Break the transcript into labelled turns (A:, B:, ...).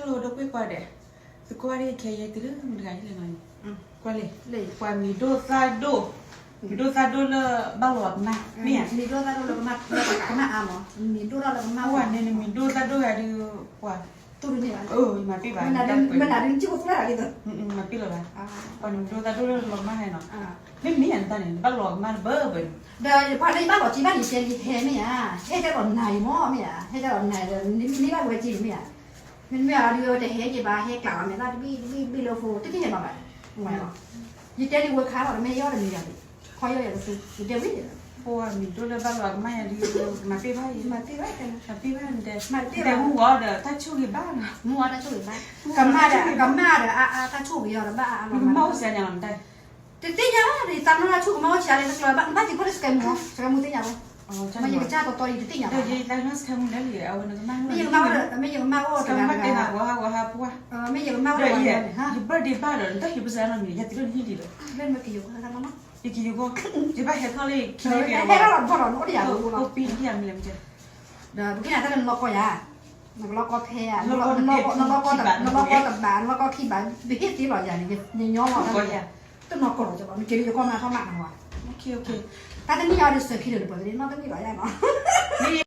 A: lo do kwe kwa de. Se kwa de ke ye tiru mu ga ile ngai. Kwa le kwa mi do sa do. Mi do sa do le ba lo ma. Mi ya.
B: Mi do sa do le ma amo. Mi do la ma
A: wa ne mi do sa do ga di kwa.
B: Tu ni ba.
A: Ma pi ba.
B: Mana rin chi ko fla gitu.
A: Ma pi lo ba. Kwa mi do sa do le lo ma hai no. Mi an ta ne ba lo ma ba ba.
B: เดี๋ยวพอในบ้านบอกจีบ้านอีเจนเฮไม่อ่ะเฮจะหล่นไหนมั่วไม่อ่ะเฮจะหล่นไหนเดี๋ยวนี่บ้านเวจีไม่อ่ะมันไม่เอาดีโอแต่เฮจีบ้าเฮกล่าวไม่ได้บี้โลฟูที่เห็นมาแบบไม่หรอกยี่เจนดีเวิร์คค้าบอกไม่ย่อเลยมีอย่างนี้คอยย่ออย่างนี้ยี่เจนวิ่ง
A: Poa mi do le ba lo ma ya di ma pi ba
B: มาที่ไรกัน
A: ma pi ba de.
B: มาที่ไร
A: De hu wa de ta chu ki ba na.
B: มัวได้ช่วยไหมกำมาเด้ก็ช่วยย่อแล้วบ้า
A: Mi ma o se nya lam dai.
B: ติยาดิตามนั้นช่วยมาว่าเชียร์เลยก็บ้านที่คนสแกมมัวสแกมมัวติยาเลย มันยังจ้าตัวอยู่ติยา
A: De ye ta no se mu le li au na ma.
B: ไม่ยังมาว่าไม่ยังมาว่า
A: Ka ma te na wa ha poa.
B: ไม่ยังมาว่า
A: De ye. Ji ba de ba lo ta ki bu sa na mi ya ti lo ni di lo.
B: เล่นมากี่อยู่กันแล้วมั้ง
A: Iki yu go. Ji ba he thole ki le ke.
B: ให้เราหล่อนพอหล่อนก็เดี๋ยว
A: Ko pi ki am lem je.
B: เดี๋ยวพี่น่ะถ้าเป็นล็อกก็ยาล็อกก็แท้ล็อกก็กับบ้านล็อกก็ขี้บ้านพี่ตีหล่ออย่างนี้ยังย้อมหล่อก็ยาต้องล็อกก็หล่อจะบอกมีเกลียวก็มาเข้ามาหน่อย
A: Okay.
B: แต่ตอนนี้ยอดเสือขี้เดือดเปิดนี่น้องต้องมีหล่ออย่างเนาะ